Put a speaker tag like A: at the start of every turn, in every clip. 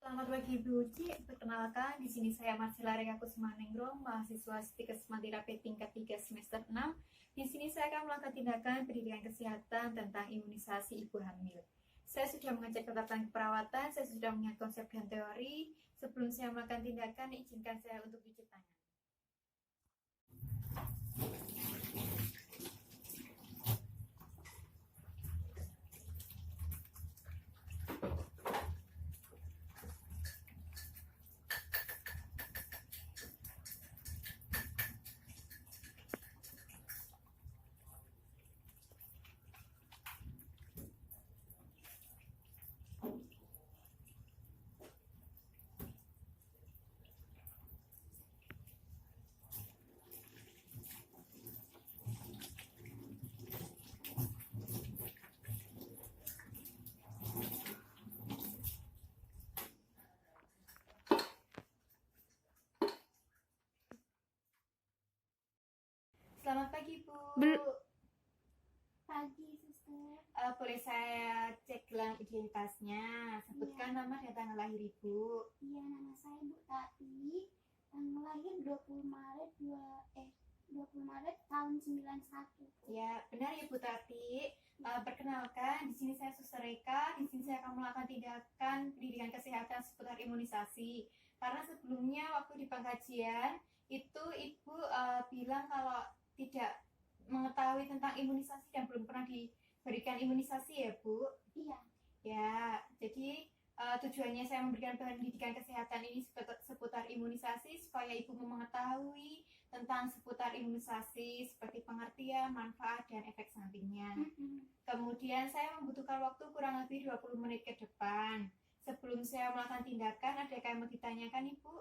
A: Selamat pagi Bu Uci, perkenalkan di sini saya Marcella Reka Kusmaningrum, mahasiswa Stikes Terapi tingkat 3 semester 6. Di sini saya akan melakukan tindakan pendidikan kesehatan tentang imunisasi ibu hamil. Saya sudah mengecek ketetapan keperawatan, saya sudah mengingat konsep dan teori. Sebelum saya melakukan tindakan, izinkan saya untuk cuci tangan. Selamat pagi Bu.
B: Pagi, Suster.
A: Boleh saya cek gelang identitasnya? Sebutkan nama dan tanggal lahir Ibu.
B: Iya, nama saya Bu Tati. Tanggal lahir 20 Maret tahun 91.
A: Ya, benar ya Bu Tati. Perkenalkan, di sini saya Suster Reka. Di sini saya akan melakukan tindakan pendidikan kesehatan seputar imunisasi. Karena sebelumnya waktu di pengkajian itu Ibu bilang kalau tidak mengetahui tentang imunisasi dan belum pernah diberikan imunisasi ya Bu.
B: Iya.
A: Ya, jadi tujuannya saya memberikan pendidikan kesehatan ini seputar imunisasi supaya Ibu mengetahui tentang seputar imunisasi seperti pengertian, manfaat, dan efek sampingnya. Kemudian saya membutuhkan waktu kurang lebih 20 menit ke depan. Sebelum saya melakukan tindakan, adakah yang mau ditanyakan Ibu?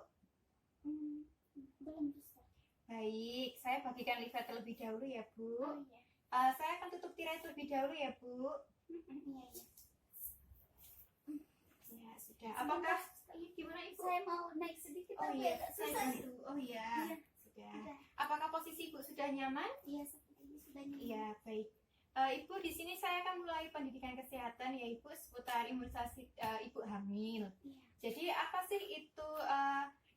B: Belum, Suster.
A: Baik, saya bagikan lihat terlebih dahulu ya Bu.
B: Oh iya.
A: Saya akan tutup tirai terlebih dahulu ya Bu.
B: Iya, iya.
A: Ya sudah. Apakah gimana Ibu?
B: Saya mau naik sedikit
A: Oh
B: tapi
A: iya,
B: agak
A: saya
B: susah.
A: bantu. Oh iya,
B: Iya.
A: sudah.
B: Sudah.
A: Apakah posisi Ibu sudah nyaman?
B: Iya, seperti ini sudah nyaman.
A: Iya, baik. Ibu, di sini saya akan mulai pendidikan kesehatan yaitu seputar imunisasi ibu hamil.
B: Iya.
A: Jadi apa sih itu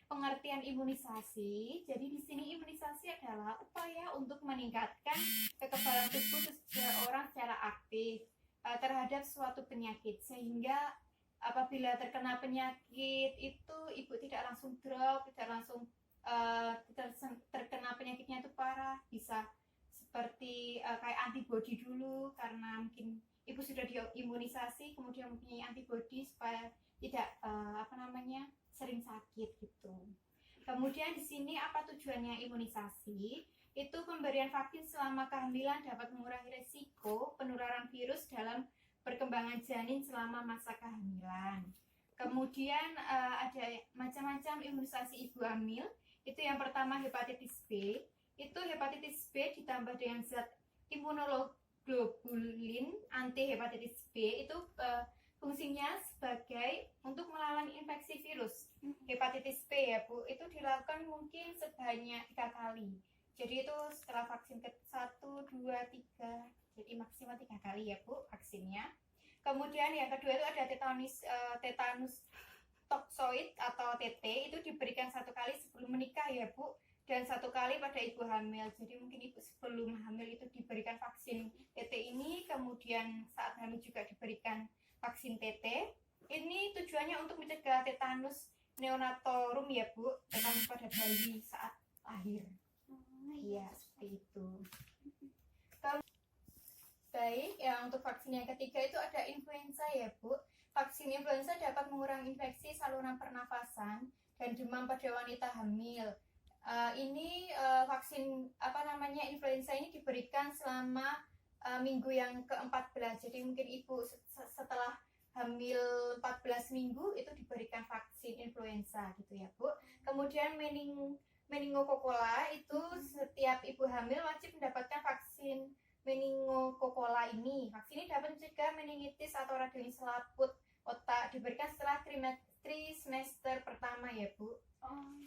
A: pengertian imunisasi? Jadi di sini imunisasi adalah upaya untuk meningkatkan kekebalan tubuh seseorang secara aktif terhadap suatu penyakit, sehingga apabila terkena penyakit itu ibu tidak langsung drop, tidak langsung terkena penyakitnya itu parah, bisa seperti kayak antibodi dulu karena mungkin ibu sudah diimunisasi kemudian mempunyai antibodi supaya tidak sering sakit gitu. Kemudian di sini apa tujuannya imunisasi? Itu pemberian vaksin selama kehamilan dapat mengurangi risiko penularan virus dalam perkembangan janin selama masa kehamilan. Kemudian ada macam-macam imunisasi ibu hamil. Itu yang pertama hepatitis B. Itu hepatitis B ditambah dengan zat imunoglobulin anti hepatitis B itu fungsinya sebagai untuk melawan infeksi virus hepatitis B ya Bu. Itu dilakukan mungkin sebanyak 3 kali. Jadi itu setelah vaksin ke 1, 2, 3, jadi maksimal 3 kali ya Bu vaksinnya. Kemudian yang kedua itu ada tetanus toksoid atau TT, itu diberikan 1 kali sebelum menikah ya Bu, dan 1 kali pada ibu hamil. Jadi mungkin ibu sebelum hamil itu diberikan vaksin TT ini, kemudian saat hamil juga diberikan vaksin TT. Ini tujuannya untuk mencegah tetanus neonatorum ya Bu, tetanus pada bayi saat lahir. Iya, seperti itu. Baik, untuk vaksin yang ketiga itu ada influenza ya Bu. Vaksin influenza dapat mengurangi infeksi saluran pernafasan dan demam pada wanita hamil. Ini vaksin influenza ini diberikan selama minggu yang ke-14. Jadi mungkin ibu setelah hamil 14 minggu itu diberikan vaksin influenza gitu ya Bu. Kemudian meningokokala itu setiap ibu hamil wajib mendapatkan vaksin meningokokala ini. Vaksin ini dapat mencegah meningitis atau radang selaput otak, diberikan setelah trimester pertama ya Bu.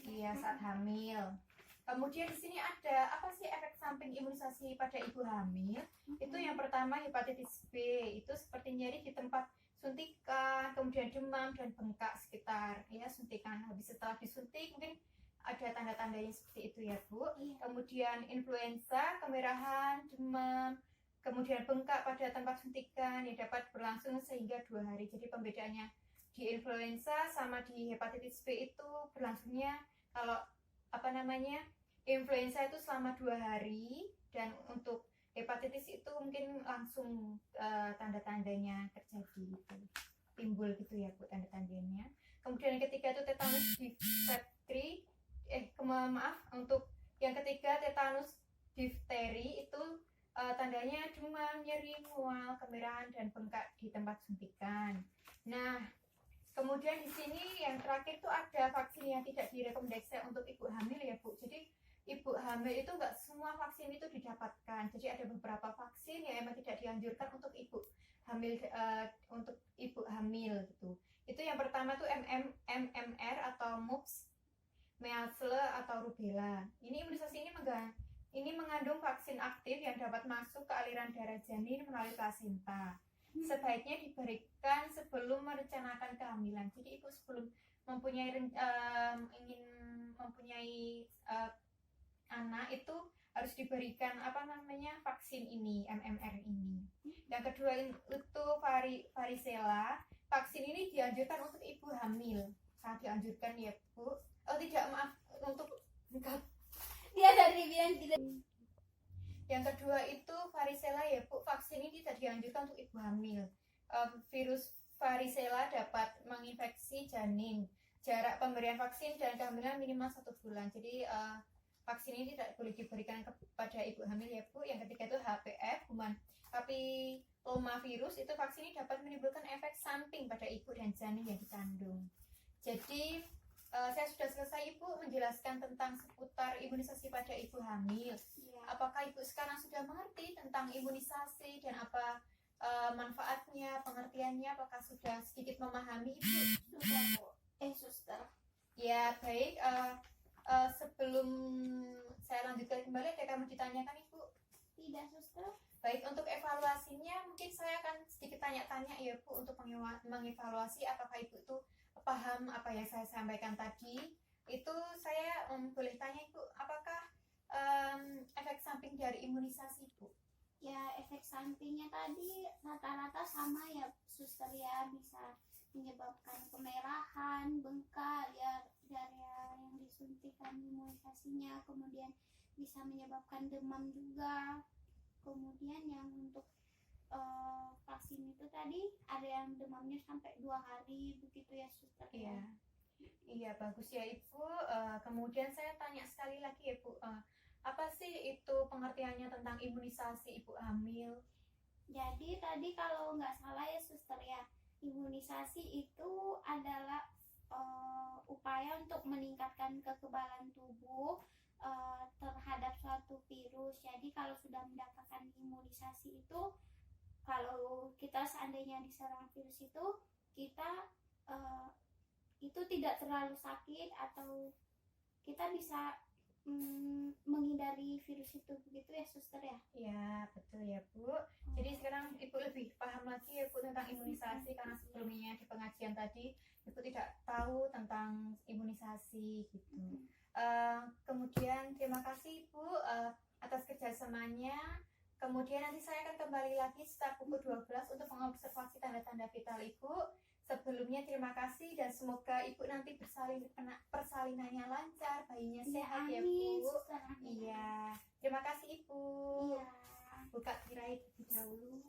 A: Iya, saat hamil. Kemudian di sini ada apa sih efek samping imunisasi pada ibu hamil? Itu yang pertama hepatitis B, itu seperti nyeri di tempat suntikan, kemudian demam dan bengkak sekitar ya suntikan. Habis setelah disuntik mungkin ada tanda-tandanya seperti itu ya Bu.
B: Iya.
A: Kemudian influenza, kemerahan, demam, kemudian bengkak pada tempat suntikan yang dapat berlangsung sehingga 2 hari. Jadi pembedaannya di influenza sama di hepatitis B itu berlangsungnya kalau influenza itu selama 2 hari, dan untuk hepatitis itu mungkin langsung tanda-tandanya terjadi gitu, timbul gitu ya Bu tanda-tandanya. Kemudian yang ketiga itu tetanus difteri, untuk yang ketiga tetanus difteri itu tandanya demam, nyeri, mual, kemerahan dan bengkak di tempat suntikan. Nah, kemudian di sini yang terakhir tuh ada vaksin yang tidak direkomendasikan untuk ibu hamil ya Bu. Jadi ibu hamil itu nggak semua vaksin itu didapatkan. Jadi ada beberapa vaksin yang emang tidak dianjurkan untuk ibu hamil gitu. Itu yang pertama tuh MMR atau MUPS, measles atau rubella. Ini imunisasi ini mengandung vaksin aktif yang dapat masuk ke aliran darah janin melalui plasenta. Sebaiknya diberikan sebelum merencanakan kehamilan. Jadi ibu sebelum ingin mempunyai anak itu harus diberikan vaksin ini, MMR ini. Yang kedua itu varicella. Vaksin ini dianjurkan untuk ibu hamil. Sangat dianjurkan ya Bu.
B: Dia dari bilang tidak.
A: Yang kedua itu varicella ya Bu. Vaksin ini tidak dianjurkan untuk ibu hamil. Virus varicella dapat menginfeksi janin. Jarak pemberian vaksin dan kehamilan minimal 1 bulan. Jadi vaksin ini tidak boleh diberikan kepada ibu hamil ya Bu. Yang ketiga itu HPV, human papillomavirus. Itu vaksin ini dapat menimbulkan efek samping pada ibu dan janin yang dikandung. Jadi saya sudah selesai Ibu menjelaskan tentang seputar imunisasi pada ibu hamil.
B: Ya.
A: Apakah Ibu sekarang sudah mengerti tentang imunisasi dan apa manfaatnya, pengertiannya? Apakah sudah sedikit memahami Ibu?
B: Sudah Bu. Suster.
A: Ya baik. Sebelum saya lanjutkan kembali, ada kamu ditanyakan Ibu?
B: Tidak Suster.
A: Baik, untuk evaluasinya mungkin saya akan sedikit tanya-tanya ya Bu, untuk mengevaluasi apakah Ibu itu paham apa yang saya sampaikan tadi. Itu saya boleh tanya Ibu, apakah efek samping dari imunisasi Bu?
B: Ya, efek sampingnya tadi rata-rata sama ya Suster ya, bisa menyebabkan kemerahan, bengkak ya dari yang disuntikan imunisasinya, kemudian bisa menyebabkan demam juga. Kemudian yang untuk vaksin itu tadi ada yang demamnya sampai 2 hari begitu ya Suster.
A: Iya bagus ya Ibu. Kemudian saya tanya sekali lagi ya Bu, apa sih itu pengertiannya tentang imunisasi ibu hamil?
B: Jadi tadi kalau nggak salah ya Suster ya, imunisasi itu adalah upaya untuk meningkatkan kekebalan tubuh terhadap suatu virus. Jadi kalau sudah mendapatkan imunisasi itu, kalau kita seandainya diserang virus itu, kita itu tidak terlalu sakit atau kita bisa menghindari virus itu, begitu ya Suster ya?
A: Ya betul ya Bu. Jadi sekarang Ibu lebih paham lagi ya Bu tentang imunisasi, karena sebelumnya di pengajian tadi Ibu tidak tahu tentang imunisasi gitu. Kemudian terima kasih Ibu atas kerjasamanya. Kemudian nanti saya akan kembali lagi setelah pukul 12 untuk mengobservasi tanda-tanda vital Ibu. Sebelumnya terima kasih dan semoga Ibu nanti persalinannya lancar, bayinya sehat ya Bu. Iya, terima kasih Ibu.
B: Iya.
A: Buka tirai terlebih dahulu.